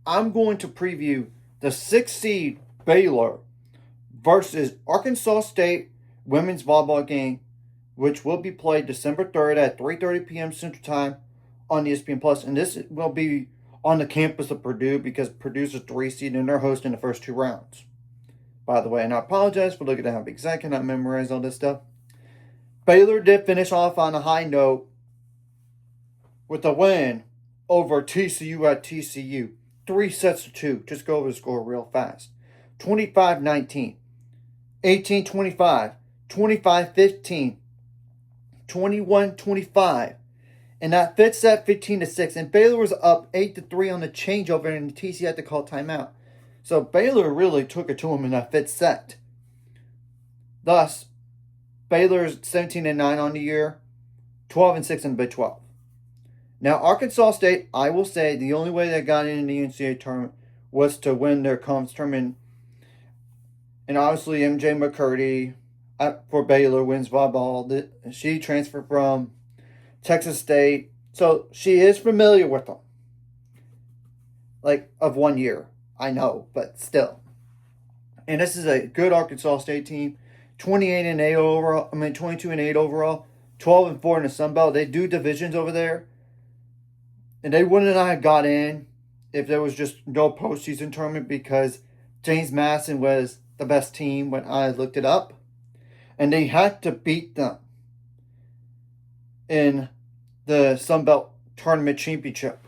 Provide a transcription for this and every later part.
I'm going to preview the 6th seed Baylor versus Arkansas State women's volleyball game, which will be played December 3rd at 3:30 p.m. Central Time on ESPN Plus. And this will be on the campus of Purdue because Purdue's a 3 seed and they're hosting the first 2 rounds. By the way, and I apologize for looking down because I cannot memorize all this stuff. Baylor did finish off on a high note with a win over TCU at TCU. 3-2. Just go over the score real fast. 25-19, 18-25, 25-15, 21-25. And that fifth set, 15-6. And Baylor was up 8-3 on the changeover, and TCU had to call timeout. So Baylor really took it to him in that fifth set. Thus, Baylor's 17-9 on the year, 12-6 in the Big 12. Now, Arkansas State, I will say, the only way they got in the NCAA tournament was to win their conference tournament. And obviously, MJ McCurdy for Baylor wins volleyball. She transferred from Texas State, so she is familiar with them. Like, of 1 year, I know, but still. And this is a good Arkansas State team. 28-8 overall. 22-8 overall. 12-4 in the Sun Belt. They do divisions over there. And they wouldn't have got in if there was just no postseason tournament because James Madison was the best team when I looked it up. And they had to beat them in the Sun Belt Tournament Championship.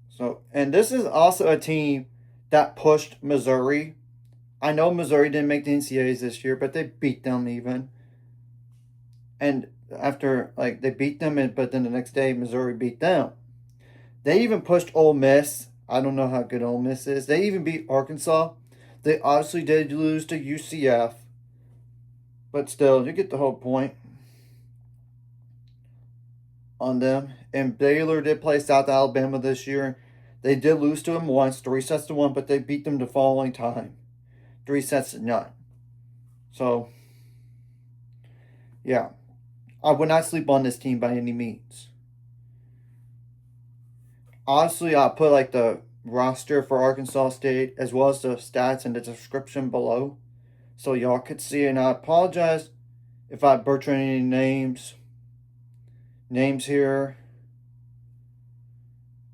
So, and this is also a team that pushed Missouri. I know Missouri didn't make the NCAAs this year, but they beat them even. And after, they beat them, but then the next day, Missouri beat them. They even pushed Ole Miss. I don't know how good Ole Miss is. They even beat Arkansas. They obviously did lose to UCF. But still, you get the whole point on them. And Baylor did play South Alabama this year. They did lose to them once, 3-1, but they beat them the following time, 3-0. So, yeah. I would not sleep on this team by any means. Honestly, I'll put the roster for Arkansas State as well as the stats in the description below so y'all could see it. And I apologize if I butcher any names here.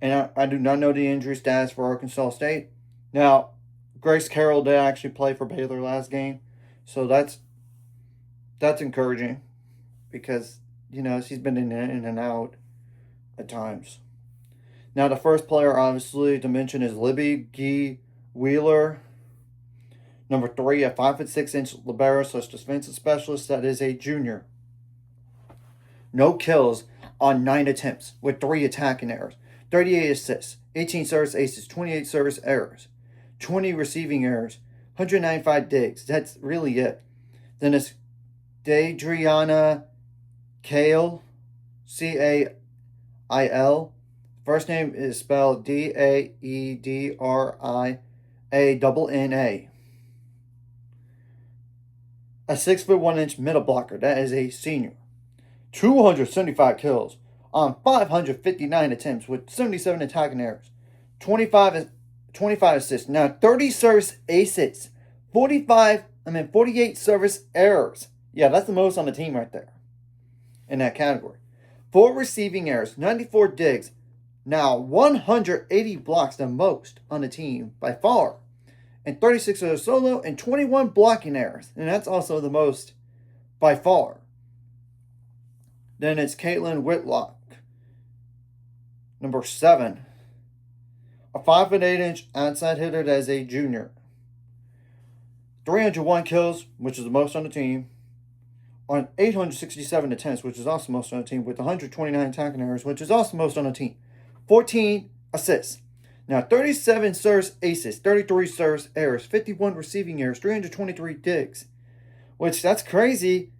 And I do not know the injury status for Arkansas State. Now, Grace Carroll did actually play for Baylor last game, so that's encouraging. Because, she's been in and out at times. Now, the first player, obviously, to mention is Libby G. Wheeler. Number 3, a 5'6" libero / defensive specialist that is a junior. No kills on 9 attempts with 3 attacking errors. 38 assists, 18 service aces, 28 service errors, 20 receiving errors, 195 digs. That's really it. Then it's Daedriana Cail, Cail. First name is spelled Daedriana. A 6'1" middle blocker. That is a senior. 275 kills on 559 attempts with 77 attacking errors. 25 assists. Now 30 service aces. 48 service errors. Yeah, that's the most on the team right there. In that category. 4 receiving errors, 94 digs. Now 180 blocks, the most on the team by far. And 36 of those solo and 21 blocking errors. And that's also the most by far. Then it's Caitlin Whitlock. Number 7. A 5'8" outside hitter that is a junior. 301 kills, which is the most on the team. On 867 attempts, which is also most on the team, with 129 attacking errors, which is also most on the team. 14 assists. Now, 37 service aces, 33 service errors, 51 receiving errors, 323 digs. Which, that's crazy,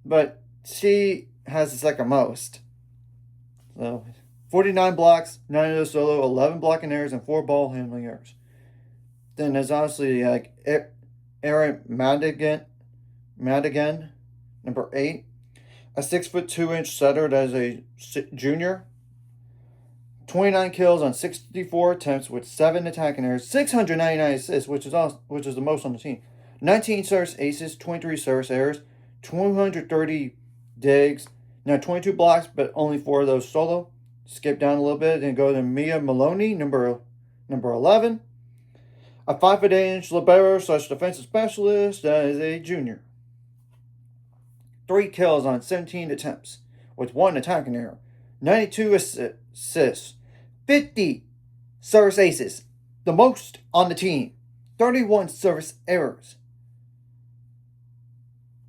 but she has the second most. So, 49 blocks, 9 of those solo, 11 blocking errors, and 4 ball handling errors. Then there's honestly Erin Madigan, number 8. A 6'2" setter that is a junior. 29 kills on 64 attempts with 7 attacking errors, 699 assists, which is the most on the team. 19 service aces, 23 service errors, 230 digs. Now 22 blocks, but only 4 of those solo. Skip down a little bit and go to Mia Maloney, number 11. A 5'8" libero / defensive specialist that is a junior. 3 kills on 17 attempts with 1 attacking error. 92 assists. 50 service aces. The most on the team. 31 service errors.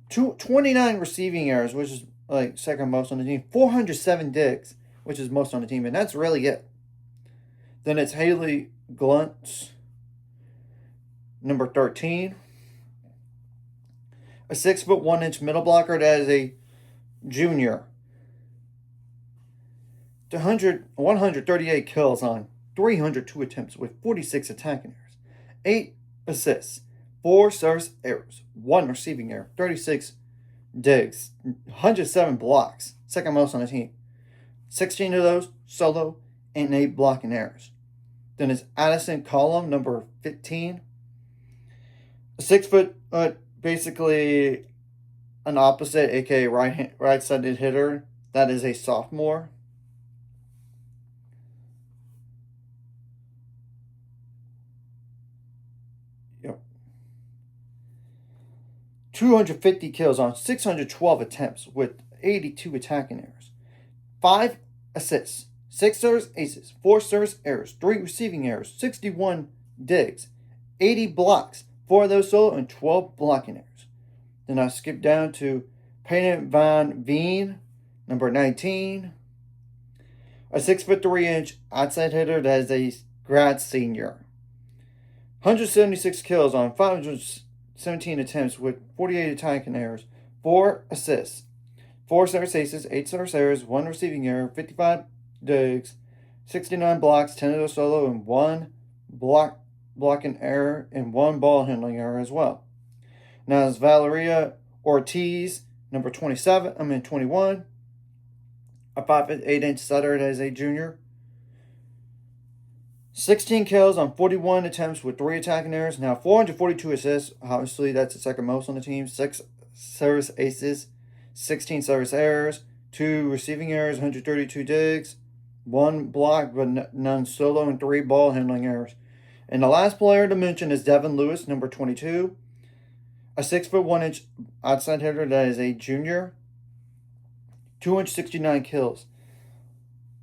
29 receiving errors, which is like second most on the team. 407 digs, which is most on the team. And that's really it. Then it's Haley Gluntz, number 13. A 6'1" middle blocker that is a junior. 138 kills on 302 attempts with 46 attacking errors. 8 assists. 4 service errors. 1 receiving error. 36 digs. 107 blocks. Second most on the team. 16 of those solo and 8 blocking errors. Then it's Addison Collum, number 15. A 6 foot, basically an opposite, aka right-sided hitter. That is a sophomore. 250 kills on 612 attempts with 82 attacking errors. 5 assists, 6 service aces, 4 service errors, 3 receiving errors, 61 digs, 80 blocks, 4 of those solo, and 12 blocking errors. Then I skip down to Peyton Van Veen, number 19. A 6'3" outside hitter that is a grad senior. 176 kills on 517 attempts with 48 attacking errors, 4 assists, 4 service aces, 8 service errors, 1 receiving error, 55 digs, 69 blocks, 10 of those solo, and 1 blocking error, and 1 ball handling error as well. Now it's Valeria Ortiz, number 21. A 5'8" setter that is a junior. 16 kills on 41 attempts with 3 attacking errors. Now 442 assists. Obviously, that's the second most on the team. 6 service aces, 16 service errors, 2 receiving errors, 132 digs, 1 block but none solo, and 3 ball handling errors. And the last player to mention is Devin Lewis, number 22. A 6'1" outside hitter that is a junior. 269 kills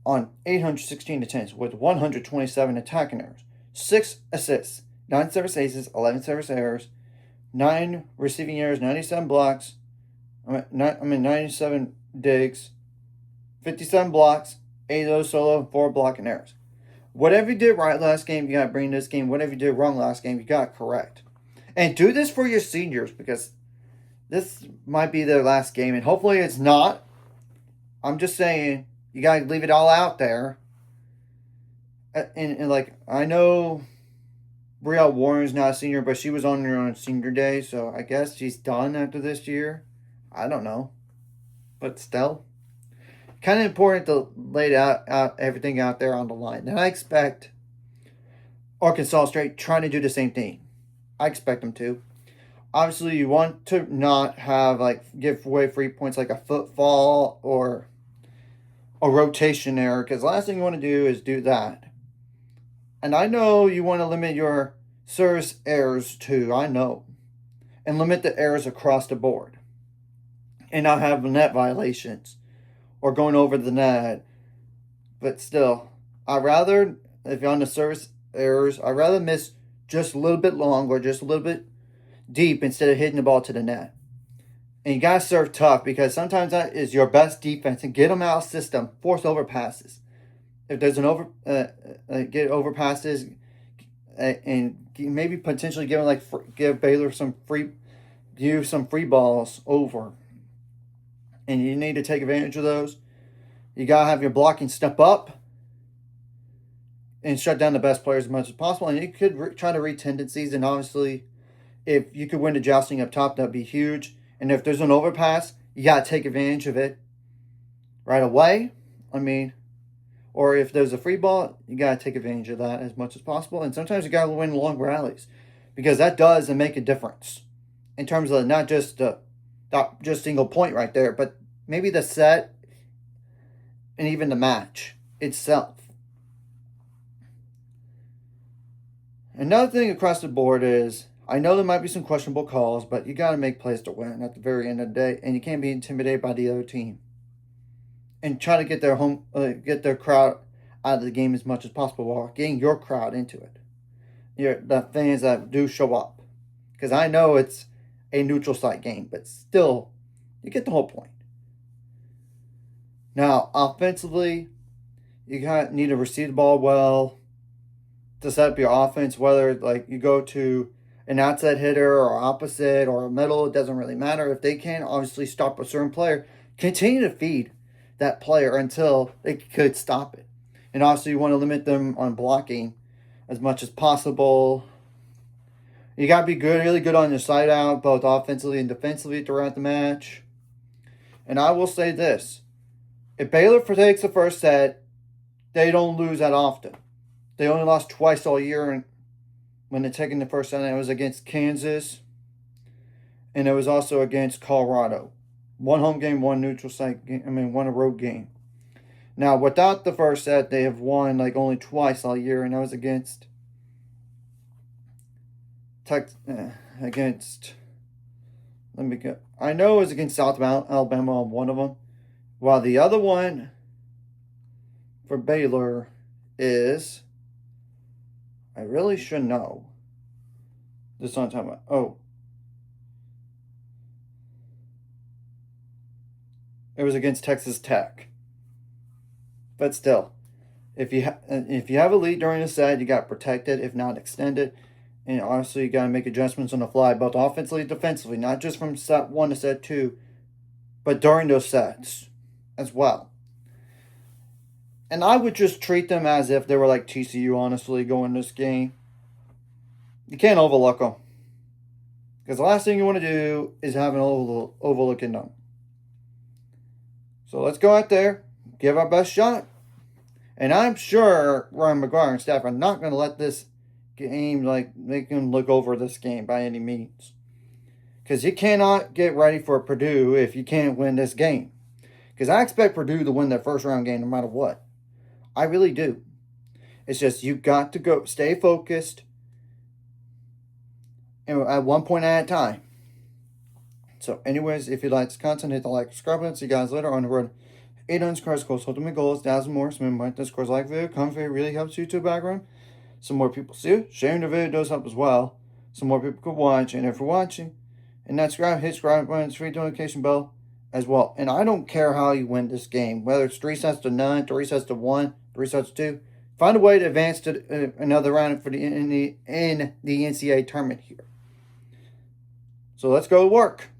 on 816 attempts with 127 attacking errors. 6 assists, 9 service aces, 11 service errors, 9 receiving errors, 97 blocks, 97 digs, 57 blocks, 8 of those solo, and 4 blocking errors. Whatever you did right last game, you got to bring this game. Whatever you did wrong last game, you got correct. And do this for your seniors, because this might be their last game, and hopefully it's not. I'm just saying, you got to leave it all out there. And like, I know Brielle Warren's not a senior, but she was on her own senior day, so I guess she's done after this year. I don't know. But still, kind of important to lay out everything out there on the line. And I expect Arkansas State trying to do the same thing. I expect them to. Obviously, you want to not have, give away free points like a footfall or a rotation error, because the last thing you want to do is do that. And I know you want to limit your service errors too, I know. And limit the errors across the board. And not have net violations or going over the net. But still, I'd rather, if you're on the service errors, I'd rather miss just a little bit long or just a little bit deep instead of hitting the ball to the net. And you got to serve tough, because sometimes that is your best defense, and get them out of system, force overpasses. If there's an get overpasses, and maybe potentially give Baylor some free balls over. And you need to take advantage of those. You got to have your blocking step up and shut down the best players as much as possible. And you could try to read tendencies. And obviously, if you could win the jousting up top, that'd be huge. And if there's an overpass, you got to take advantage of it right away. Or or if there's a free ball, you got to take advantage of that as much as possible. And sometimes you got to win long rallies because that does make a difference in terms of not just just single point right there, but maybe the set and even the match itself. Another thing across the board is, I know there might be some questionable calls, but you got to make plays to win at the very end of the day, and you can't be intimidated by the other team. And try to get their crowd out of the game as much as possible while getting your crowd into it. The fans that do show up, because I know it's a neutral site game, but still, you get the whole point. Now, offensively, you need to receive the ball well to set up your offense, whether like you go to an outside hitter or opposite or a middle, it doesn't really matter. If they can obviously stop a certain player, continue to feed that player until they could stop it. And also you want to limit them on blocking as much as possible. You got to be good, really good on your side out, both offensively and defensively throughout the match. And I will say this. If Baylor takes the first set, they don't lose that often. They only lost twice all year when they're taking the first set. And it was against Kansas. And it was also against Colorado. One home game, one neutral site game. One a road game. Now, without the first set, they have won like only twice all year. And that was against let me go. I know it was against South Alabama on one of them. While the other one for Baylor is, I really should know. This on time. It was against Texas Tech. But still, if you have a lead during a set, you got protected, if not extended. And honestly, you got to make adjustments on the fly, both offensively and defensively, not just from set 1 to set 2, but during those sets as well. And I would just treat them as if they were like TCU, honestly, going this game. You can't overlook them. Because the last thing you want to do is have an overlooking them. So let's go out there, give our best shot. And I'm sure Ryan McGuire and staff are not going to let this game, make him look over this game by any means. Because you cannot get ready for Purdue if you can't win this game. Because I expect Purdue to win their first round game no matter what. I really do. It's just you got to stay focused and at one point at a time. So anyways, if you like this content, hit the like, subscribe button. See you guys later on the road. 800 subscribers, goals, ultimate goals, 1,000 more. So remember, this course like video, comment video really helps YouTube background. Some more people see it. Sharing the video does help as well. Some more people could watch. And if you're watching and not subscribed, hit subscribe button, free notification bell as well. And I don't care how you win this game, whether it's 3 sets to 9, 3 sets to 1, 3 sets to 2. Find a way to advance to another round for in the NCAA tournament here. So let's go to work.